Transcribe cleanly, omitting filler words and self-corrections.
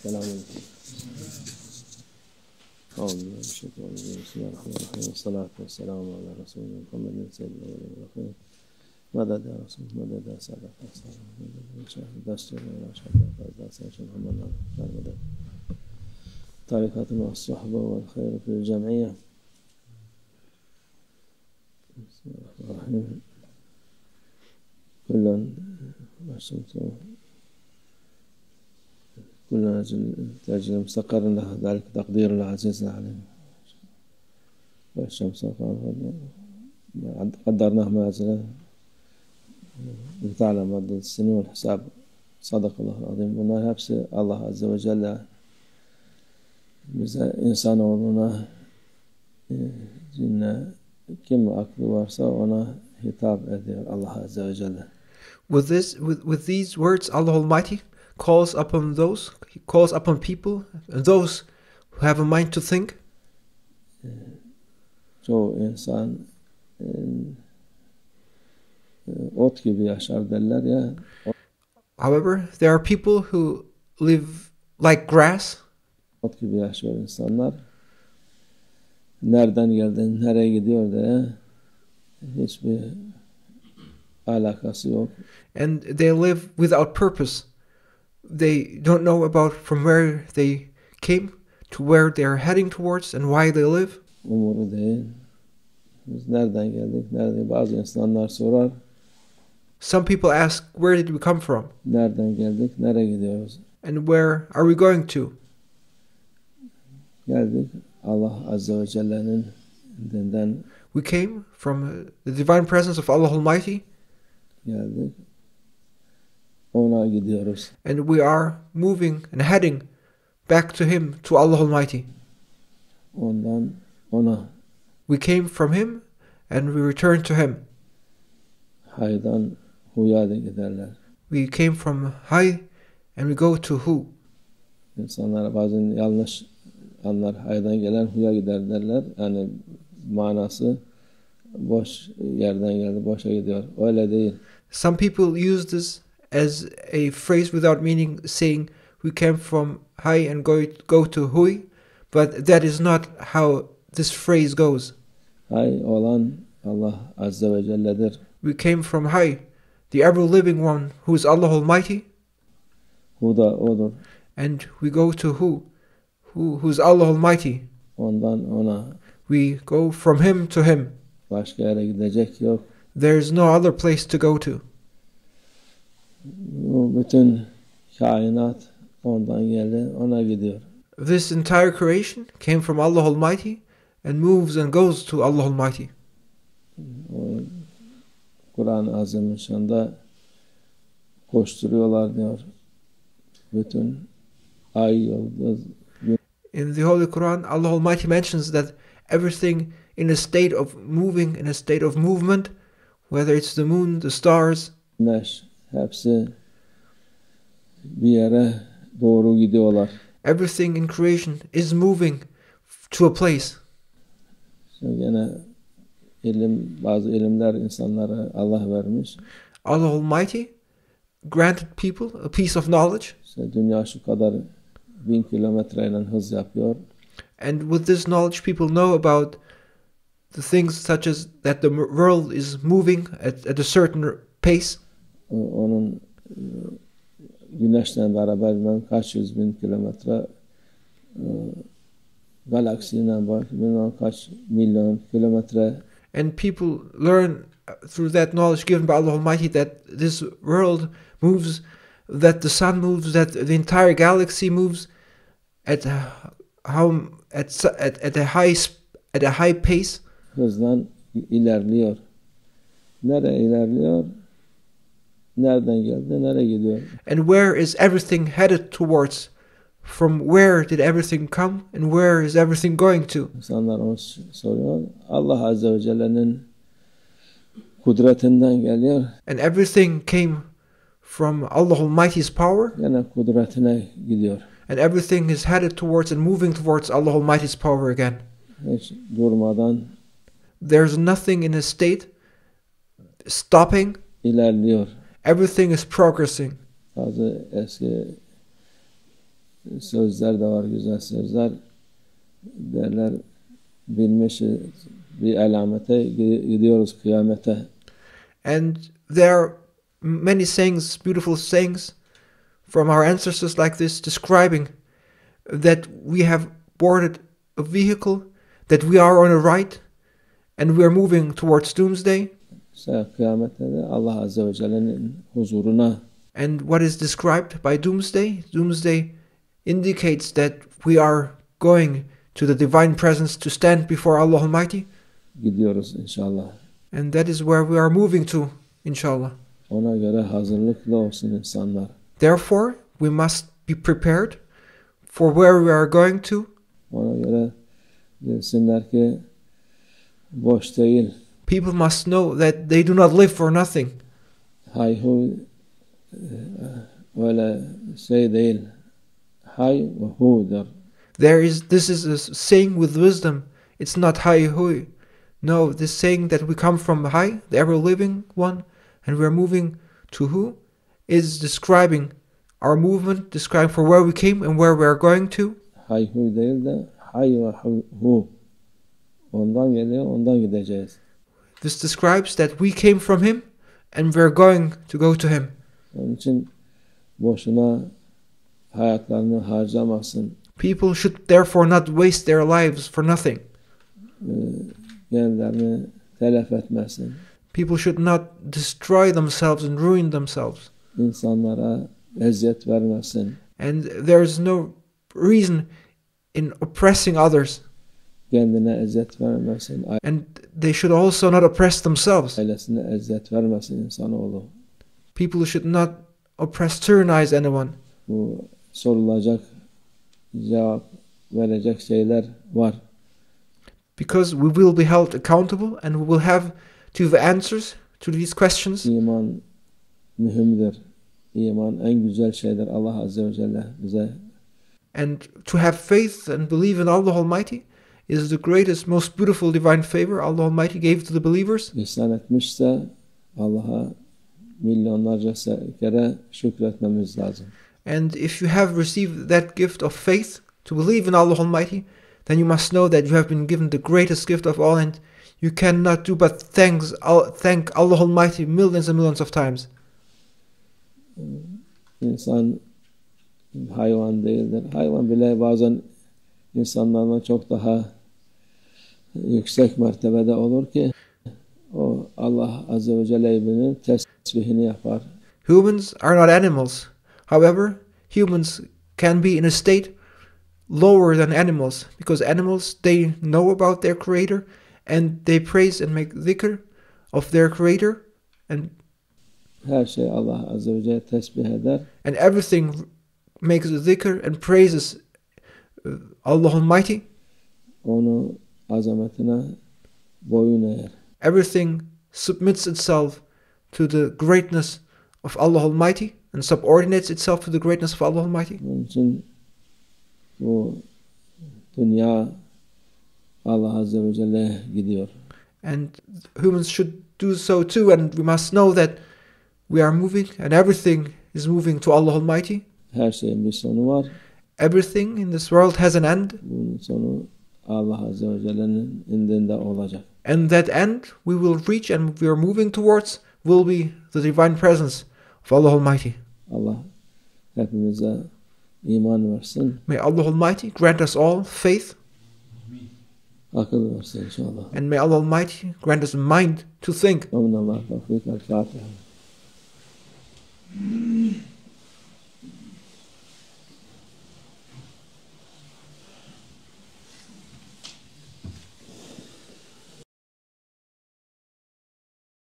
Selamünaleyküm. Euzubillahimineşşeytanirracim. Bismillahirrahmanirrahim. Salatu vesselamu ala Resulina Muhammedin seyyidil evvelin ve ahirin. Meded ya Resulü, meded ya Sadat Aslan, meded ya Şahid Dastur ve Şahid Fazla Saçın Muhammed'den vermeden. Tarikatın ve sahbe ve hayr fil cem'iyye. Bismillahirrahmanirrahim. Kullan başımıza كل أجل مستقر له ذلك تقدير العزيز عليه والشمس قدرناه منازله لتعلم عدد السنين والحساب صدق الله العظيم. Bunlar hepsi Allah Azze ve Celle bize insanoğluna cinne kim aklı varsa ona hitap ediyor Allah Azze ve Celle. With these words, Allah Almighty calls upon people and those who have a mind to think. Çoğu insan ot gibi yaşar derler ya. However, there are people who live like grass. Ot gibi yaşıyor insanlar. Nereden geldin, nereye gidiyor diye hiçbir alakası yok. And they live without purpose. They don't know about from where they came to where they are heading towards and why they live. Umuru değil. Biz nereden geldik, nerede? Bazı insanlar sorar. Some people ask, where did we come from? Nereden geldik, nereye gidiyoruz? And where are we going to? Geldik Allah Azze ve Celle'nin dindinden. We came from the divine presence of Allah Almighty. Geldik. Ona gidiyoruz. And we are moving and heading back to Him, to Allah Almighty. Ondan ona. We came from Him and we return to Him. Haydan huya da giderler. We came from Hay and we go to Hu. İnsanlar bazen yanlış anlar. Haydan gelen huya gider derler. Yani manası boş yerden geldi, boşa gidiyor. Öyle değil. Some people use this as a phrase without meaning, saying we came from Hay and go to Hui, but that is not how this phrase goes. Hay olan Allah Azze ve Celle'dir. We came from Hay, the ever-living one, who is Allah Almighty. Hu da odur. And we go to Hu, who's Allah Almighty. Ondan ona. We go from Him to Him. Başka yere gidecek yok. There's no other place to go to. Bu bütün kainat ondan geldi, ona gidiyor. This entire creation came from Allah Almighty and moves and goes to Allah Almighty. Kur'an-ı Azimüşşan'da koşturuyorlar diyor. Bütün ay, yıldız. In the Holy Quran, Allah Almighty mentions that everything in a state of moving, in a state of movement, whether it's the moon, the stars, Güneş, hepsi bir yere doğru gidiyorlar. everything in creation is moving to a place. Şimdi yine bazı ilimler insanlara Allah vermiş. Allah Almighty granted people a piece of knowledge. İşte dünya şu kadar 1000 kilometreyle hız yapıyor. And with this knowledge, people know about the things such as that the world is moving at a certain pace. Onun güneşle beraber bilmem kaç yüz bin kilometre galaksiyle var, bilmem kaç milyon kilometre. And people learn through that knowledge given by Allah Almighty that this world moves, that the sun moves, that the entire galaxy moves at a high pace. Hızla ilerliyor. Nereye ilerliyor? Nereden geldi? Nereye gidiyor? And where is everything headed towards? From where did everything come and where is everything going to? İnsanlar onu soruyor. Allah Azze ve Celle'nin kudretinden geliyor. And everything came from Allah Almighty's power. Yine kudretine gidiyor. And everything is headed towards and moving towards Allah Almighty's power again. Hiç durmadan There's nothing in a state stopping. İlerliyor. Everything is progressing. Bazı eski sözler de var, güzel sözler. Derler bilmişiz bir alamete gidiyoruz kıyamete. And there are many sayings, beautiful sayings from our ancestors like this, describing that we have boarded a vehicle, that we are on a ride, and we are moving towards doomsday. Kıyamette de Allah Azze ve Celle'nin huzuruna. And what is described by doomsday? Doomsday indicates that we are going to the divine presence to stand before Allah Almighty. Gidiyoruz inşallah. And that is where we are moving to, inshallah. Ona göre hazırlıklı olsun insanlar. Therefore, we must be prepared for where we are going to. Ona göre bilsinler ki boş değil. People must know that they do not live for nothing. Hayhu öyle şey değil. Hay ve hu'dur. This is a saying with wisdom. It's not hay hui. No, this saying that we come from Hay, the ever-living one, and we are moving to Hu, is describing our movement, describing for where we came and where we are going to. Hayhu değil de hay ve hu. Ondan geliyor, ondan gideceğiz. This describes that we came from Him and we are going to go to Him. Onun için boşuna hayatlarını harcamasın. People should therefore not waste their lives for nothing. Kendilerini telef etmesin. People should not destroy themselves and ruin themselves. İnsanlara eziyet vermesin. And there is no reason in oppressing others. Kendine eziyet vermesin. And they should also not oppress themselves. Ailesine eziyet vermesin insanoğlu. People should not oppress, tyrannize anyone. Bu sorulacak, cevap verecek şeyler var. Because we will be held accountable and we will have to give answers to these questions. İman mühimdir. İman en güzel şeyler Allah Azze ve Celle bize. And to have faith and believe in Allah Almighty is the greatest, most beautiful divine favor Allah Almighty gave to the believers. İhsan etmişse Allah'a milyonlarca kere şükretmemiz lazım. And if you have received that gift of faith to believe in Allah Almighty, then you must know that you have been given the greatest gift of all, and you cannot do but thank Allah Almighty millions and millions of times. İnsan hayvan değildir. Hayvan bile bazen insanlardan çok daha yüksek mertebede olur ki o Allah Azze ve Celle'nin tesbihini yapar. Humans are not animals. However, humans can be in a state lower than animals, because animals, they know about their creator and they praise and make dhikr of their creator, and her şey Allah Azze ve Celle tesbih eder. And everything makes a dhikr and praises Allah Almighty. Onu azametine boyun eğer. Everything submits itself to the greatness of Allah Almighty and subordinates itself to the greatness of Allah Almighty. Onun için bu dünya Allah Azze ve Celle'ye gidiyor. And humans should do so too, and we must know that we are moving and everything is moving to Allah Almighty. Her şeyin bir sonu var. Everything in this world has an end. Bunun sonu Allah Azze ve Celle'nin indinde olacak. And that end we will reach and we are moving towards will be the divine presence of Allah Almighty. Allah hepimize iman versin. May Allah Almighty grant us all faith. Akıl versin inşallah. And may Allah Almighty grant us a mind to think. Amin Allah tevfik el Fatiha.